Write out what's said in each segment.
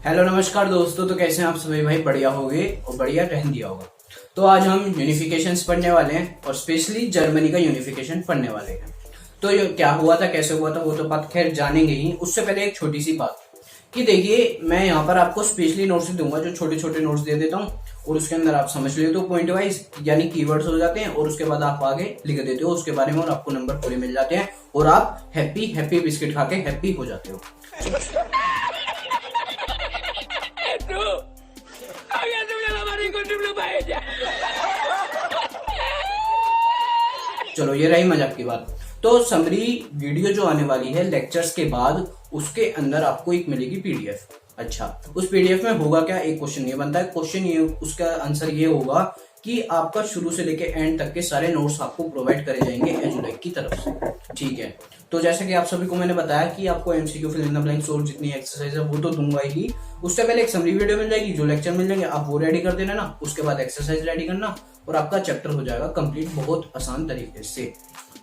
Hello नमस्कार दोस्तों। तो कैसे हैं आप सभी भाई? बढ़िया होगे और बढ़िया रहन दिया होगा। तो आज हम यूनिफिकेशंस पढ़ने वाले हैं और स्पेशली जर्मनी का यूनिफिकेशन पढ़ने वाले हैं। तो ये क्या हुआ था, कैसे हुआ था, वो तो बात खैर जानेंगे ही। उससे पहले एक छोटी सी बात कि देखिए, मैं यहाँ पर आपको स्पेशली नोट्स दूंगा, जो छोटे छोटे नोट्स दे देता हूँ और उसके अंदर आप समझ लेते हो पॉइंट वाइज, यानी कीवर्ड्स हो जाते हैं और उसके बाद आप आगे लिख देते हो उसके बारे में और आपको नंबर पूरे मिल जाते हैं और आप हैप्पी हैप्पी बिस्किट खा के हैप्पी हो जाते हो। चलो, ये रही मजाक की बात। तो समरी वीडियो जो आने वाली है लेक्चर्स के बाद, उसके अंदर आपको एक मिलेगी पीडीएफ। अच्छा, उस पीडीएफ में होगा क्या? एक क्वेश्चन ये बनता है। क्वेश्चन ये, उसका आंसर ये होगा कि आपका शुरू से लेके एंड तक के सारे नोट्स आपको प्रोवाइड करे जाएंगे एजुलाइक की तरफ से। ठीक है, तो जैसे कि आप सभी को मैंने बताया कि आपको MCQ, fill in the blanks और जितनी एक्सरसाइज है वो तो दूंगा ही। उससे पहले एक समरी वीडियो मिल जाएगी, जो लेक्चर मिल जाएंगे आप वो रेडी कर देना ना। उसके बाद एक्सरसाइज रेडी करना और आपका चैप्टर हो जाएगा कंप्लीट बहुत आसान तरीके से।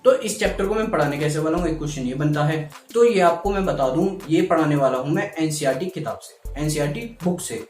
तो इस चैप्टर को मैं पढ़ाने कैसे वाला हूँ, एक क्वेश्चन ये बनता है। तो ये आपको मैं बता दूं, ये पढ़ाने वाला हूं मैं एनसीईआरटी किताब से, एनसीईआरटी बुक से।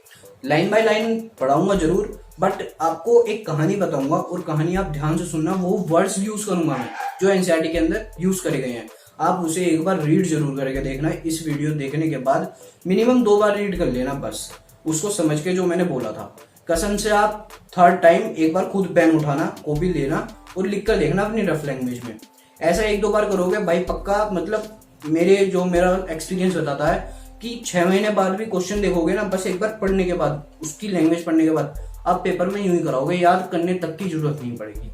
लाइन बाय लाइन पढ़ाऊंगा जरूर, बट आपको एक कहानी बताऊंगा और कहानी आप ध्यान से सुनना। वो वर्ड्स यूज करूंगा मैं जो एनसीईआरटी के अंदर यूज करे गए हैं। आप उसे एक बार रीड जरूर करके देखना। इस वीडियो देखने के बाद मिनिमम 2 बार रीड कर लेना, बस उसको समझ के जो मैंने बोला था। कसम से आप थर्ड टाइम एक बार खुद पेन उठाना, कॉपी लेना और लिख कर देखना अपनी रफ लैंग्वेज में। ऐसा 1-2 बार करोगे भाई पक्का, मतलब मेरा एक्सपीरियंस बताता है कि 6 महीने बाद भी क्वेश्चन देखोगे ना, बस एक बार पढ़ने के बाद, उसकी लैंग्वेज पढ़ने के बाद आप पेपर में यूं ही कराओगे, याद करने तक की जरूरत नहीं पड़ेगी।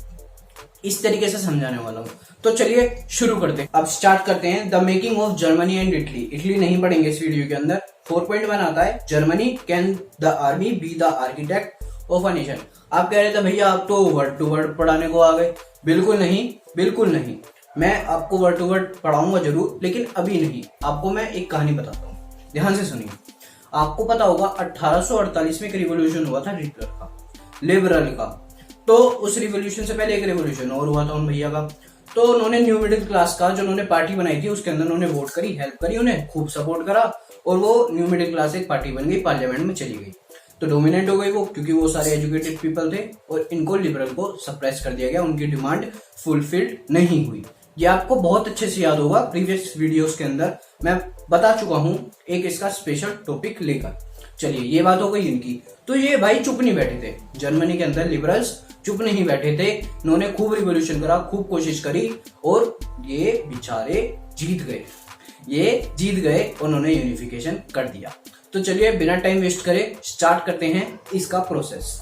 इस तरीके से समझाने वाला हूँ। तो चलिए शुरू करते हैं। अब स्टार्ट करते हैं। The making of Germany and Italy. Italy नहीं पढ़ेंगे इस वीडियो के अंदर। 4.1 आता है, Germany can the army be the architect of a nation. आप कह रहे थे भैया आप तो वर्ड टू वर्ड पढ़ाने को आ गए। बिल्कुल नहीं, बिल्कुल नहीं। मैं आपको वर्ड टू वर्ड पढ़ाऊंगा जरूर, लेकिन अभी नहीं। आपको मैं एक कहानी बताता हूँ, ध्यान से सुनिए। आपको पता होगा 1848 में एक रिवोल्यूशन हुआ था हिटलर का, लिबरल का। तो उस रिवोल्यूशन से पहले एक रिवोल्यूशन और हुआ था उन भैया का। तो उन्होंने न्यू मिडिल क्लास का, जो उन्होंने पार्टी बनाई थी उसके अंदर उन्होंने वोट करी, हेल्प करी, उन्हें खूब सपोर्ट करा और वो न्यू मिडिल क्लास एक पार्टी बन गई, पार्लियामेंट में चली गई। तो डोमिनेट हो गई वो, क्योंकि वो सारे एजुकेटेड पीपल थे और इनको लिबरल को सप्रेस कर दिया गया, उनकी डिमांड फुलफिल्ड नहीं हुई। ये आपको बहुत अच्छे से याद होगा, प्रीवियस वीडियोस के अंदर मैं बता चुका हूं एक इसका स्पेशल टॉपिक लेकर। चलिए, ये बात हो गई इनकी। तो ये भाई चुप नहीं बैठे थे जर्मनी के अंदर, लिबरल्स चुप नहीं बैठे थे। इन्होंने खूब रिवोल्यूशन करा, खूब कोशिश करी और ये बेचारे जीत गए। ये जीत गए, उन्होंने यूनिफिकेशन कर दिया। तो चलिए बिना टाइम वेस्ट करे स्टार्ट करते हैं इसका प्रोसेस।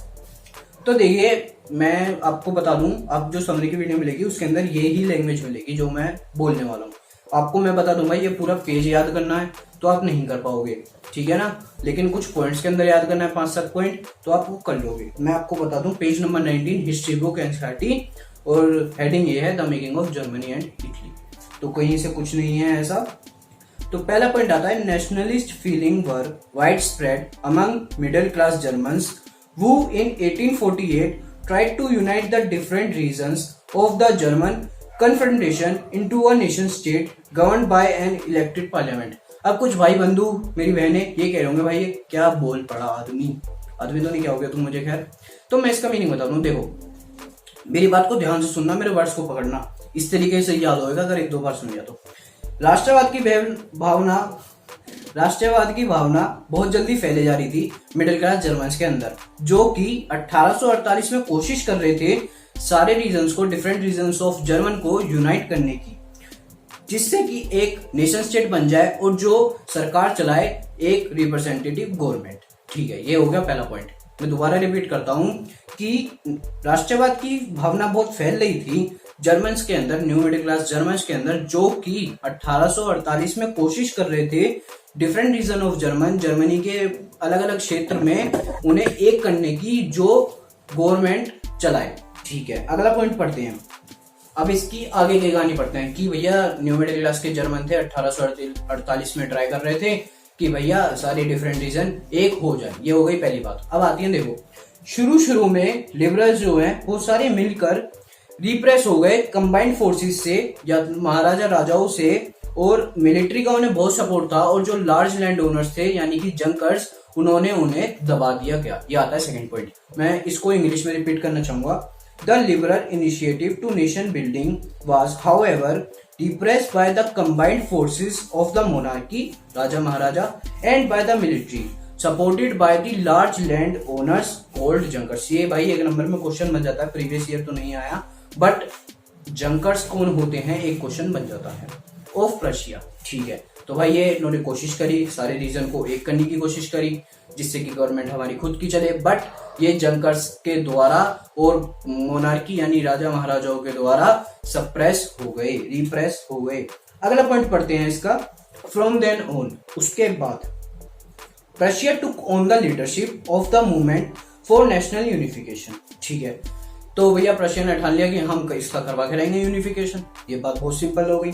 तो देखिए, मैं आपको बता दूं, आप जो समरी की वीडियो मिलेगी उसके अंदर ये ही लैंग्वेज मिलेगी जो मैं बोलने वाला हूँ। आपको मैं बता दूंगा ये पूरा पेज याद करना है तो आप नहीं कर पाओगे, ठीक है ना। लेकिन कुछ पॉइंट्स के अंदर याद करना है, 5-7 पॉइंट, तो आप वो कर लोगे। मैं आपको बता दूं, page number 19 history book NCERT और हेडिंग ये है the making of Germany and Italy. तो कहीं से कुछ नहीं है ऐसा। तो पहला पॉइंट आता है, nationalist feeling were wide spread among middle class Germans who in 1848 tried to unite the different regions of the German Confederation into a nation state governed by an elected parliament। अब कुछ भाई बंधु, मेरी बहनें ये कह रहे होंगे भाई ये क्या बोल पड़ा आदमी तो नहीं क्या हो गया तुम मुझे। खैर, तो मैं इसका मीनिंग बता दूं। देखो, मेरी बात को ध्यान से सुनना, मेरे वर्ड्स को पकड़ना, इस तरीके से याद होगा अगर 1-2 बार सुन लिया तो। राष्ट्रवाद की भावना बहुत जल्दी फैले जा रही थी मिडिल क्लास जर्मन्स के अंदर, जो कि 1848 में कोशिश कर रहे थे सारे रीजन्स को, डिफरेंट रीजन्स ऑफ जर्मन को यूनाइट करने की, जिससे कि एक नेशन स्टेट बन जाए और जो सरकार चलाए एक रिप्रेजेंटेटिव गवर्नमेंट। ठीक है, ये हो गया पहला पॉइंट। मैं दोबारा रिपीट करता हूं कि राष्ट्रवाद की भावना बहुत फैल रही थी जर्मन्स के अंदर, न्यू मिडिल क्लास जर्मन्स के अंदर, जो कि 1848 में कोशिश कर रहे थे डिफरेंट रीजन ऑफ जर्मनी के अलग अलग क्षेत्र में उन्हें एक करने की, जो गवर्नमेंट चलाए। ठीक है, अगला पॉइंट पढ़ते हैं। अब इसकी आगे की कहानी पढ़ते हैं कि भैया न्यू मिडिल क्लास के जर्मन थे, 1848 में ट्राई कर रहे थे कि भैया सारे डिफरेंट रीजन एक हो जाए। ये हो गई पहली बात। अब आती है, देखो, शुरू में लिबरल्स जो हैं वो सारे मिलकर रिप्रेस हो गए कंबाइंड फोर्सेस से या महाराजा राजाओं से और मिलिट्री का उन्हें बहुत सपोर्ट था और जो लार्ज लैंड ओनर्स थे यानी कि जंकर्स उन्होंने उन्हें दबा दिया गया। ये आता है सेकंड पॉइंट। मैं इसको इंग्लिश में रिपीट करना चाहूंगा। The liberal initiative to nation building was however depressed by the combined forces of the monarchy raja maharaja and by the military supported by the large land owners called junkers। ये भाई एक number में question बन जाता है, previous year तो नहीं आया बट जंकर्स कौन होते हैं एक क्वेश्चन बन जाता है। ऑफ प्रशिया, ठीक है। तो भाई ये इन्होंने कोशिश करी, सारे रीजन को एक करने की कोशिश करी जिससे कि गवर्नमेंट हमारी खुद की चले, बट ये जंकर्स के द्वारा और मोनार्की यानी राजा महाराजाओं के द्वारा सप्रेस हो गए, रिप्रेस हो गए। अगला पॉइंट पढ़ते हैं इसका। फ्रॉम देन ऑन, उसके बाद Prussia took on the leadership of the movement for national unification, ठीक है। तो भैया प्रशिया ने ठान लिया कि हम इसका करवा के रहेंगे यूनिफिकेशन। ये बात बहुत सिंपल हो गई।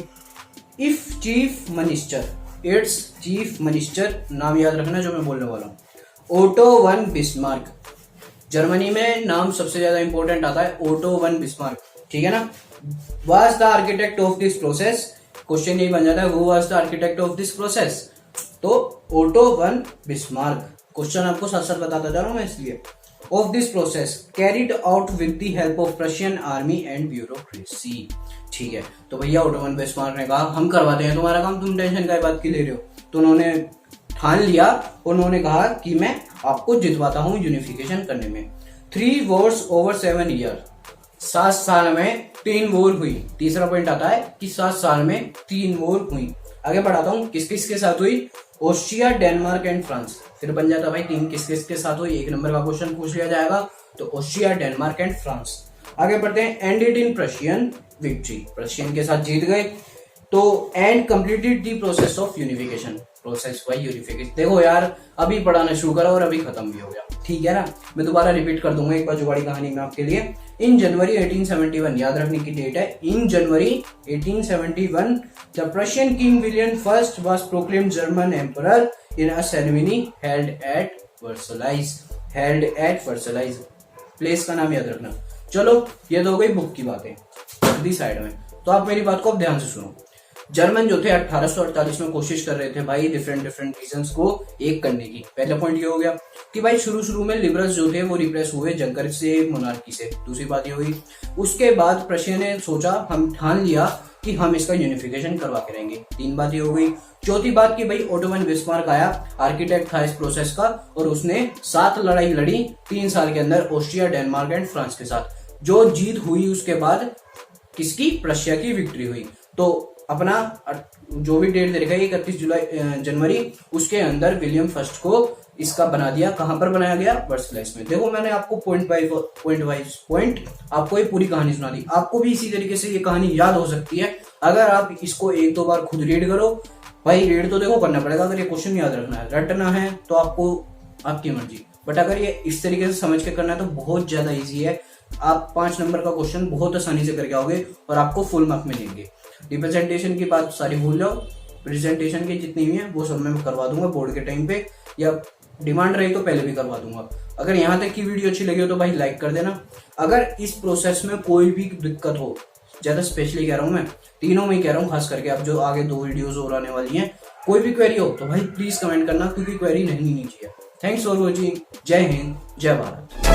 If chief minister, it's chief minister, नाम याद रखना जो मैं बोलने वाला हूँ, ओटो वन बिस्मार्क। जर्मनी में नाम सबसे ज्यादा इंपॉर्टेंट आता है, ओटो वन बिस्मार्क, ठीक है ना। Was the architect of this process, question यही बन जाता है, who was the architect of this process. तो ओटो वन बिस्मार्क, क्वेश्चन आपको साथ साथ बताता जा रहा हूं मैं इसलिए। Of this process carried out with the help of Prussian army and bureaucracy, ठीक है। तो भैया ओटो वन बिस्मार्क ने कहा हम करवाते हैं तुम्हारा काम, तुम टेंशन काय बात की ले रहे हो। तो उन्होंने ठान लिया, उन्होंने कहा कि मैं आपको जितवाता हूं यूनिफिकेशन करने में। 3 वॉर्स ओवर 7 ईयर, 7 साल में 3 वॉर हुई। तीसरा पॉइंट आता है कि 7 साल में 3 वॉर हुई। आगे बढ़ाता हूं, किस किस के साथ हुई, ऑस्ट्रिया, डेनमार्क एंड फ्रांस। फिर बन जाता भाई टीम किस किस के साथ हुई, एक नंबर का क्वेश्चन पूछ लिया जाएगा। तो ऑस्ट्रिया, डेनमार्क एंड फ्रांस। आगे बढ़ते हैं, ended in Prussian victory, Prussian के साथ जीत गए। तो and completed the process of unification, process by unification. देखो यार अभी पढ़ाना शुरू करा और अभी खत्म भी हो गया, ठीक है ना। मैं दोबारा रिपीट कर दूंगा एक बार जुगाड़ी कहानी में आपके लिए। इन जनवरी 1871, याद रखने की डेट है, इन जनवरी 1871 the Prussian king William first was proclaimed German emperor in a ceremony held at Versailles, held at Versailles. Place का नाम याद रखना। चलो ये तो हो गई बुक की बातें दी साइड में। तो आप मेरी बात को अब ध्यान से सुनो। जर्मन जो थे 1848 में कोशिश कर रहे थे भाई डिफरेंट रीजन्स को एक करने की। पहला पॉइंट ये हो गया कि भाई शुरू में लिबरल्स जो थे वो रिप्रेस हुए जंकर से, मोनार्की से। दूसरी बात ये हुई, उसके बाद प्रशिया ने सोचा, हम ठान लिया कि हम इसका यूनिफिकेशन करवा के रहेंगे। 3 बात ये हो गई। चौथी बात की भाई ओटो वन बिस्मार्क आया, आर्किटेक्ट था इस प्रोसेस का, और उसने 7 लड़ाई लड़ी 3 साल के अंदर ऑस्ट्रिया, डेनमार्क एंड फ्रांस के साथ। जो जीत हुई उसके बाद किसकी, प्रशिया की विक्ट्री हुई। तो अपना जो भी डेट दे रखा है 31 जनवरी, उसके अंदर विलियम फर्स्ट को इसका बना दिया। कहां पर बनाया गया, वर्साइल्स में। देखो मैंने आपको पॉइंट वाइज पॉइंट आपको ये पूरी कहानी सुना दी। आपको भी इसी तरीके से ये कहानी याद हो सकती है अगर आप इसको 1-2 बार खुद रीड करो। भाई रीड तो देखो करना पड़ेगा, अगर ये क्वेश्चन याद रखना है, रटना है तो आपको आपकी मर्जी, बट अगर ये इस तरीके से समझ के करना है तो बहुत ज्यादा ईजी है। आप 5 नंबर का क्वेश्चन बहुत आसानी से करके आओगे और आपको फुल मार्क मिलेंगे। रिप्रेजेंटेशन की बात सारी भूल जाओ, प्रेजेंटेशन की जितनी भी है वो सब मैं करवा दूंगा बोर्ड के टाइम पे, या डिमांड रही तो पहले भी करवा दूंगा। अगर यहाँ तक की वीडियो अच्छी लगी हो तो भाई लाइक कर देना। अगर इस प्रोसेस में कोई भी दिक्कत हो, ज्यादा स्पेशली कह रहा हूँ मैं, तीनों में कह रहा हूँ, खास करके अब जो आगे 2 वीडियोस और आने वाली हैं, कोई भी क्वेरी हो तो भाई प्लीज कमेंट करना, क्योंकि क्वेरी नहीं चाहिए। Thanks for watching. जय हिंद, जय भारत।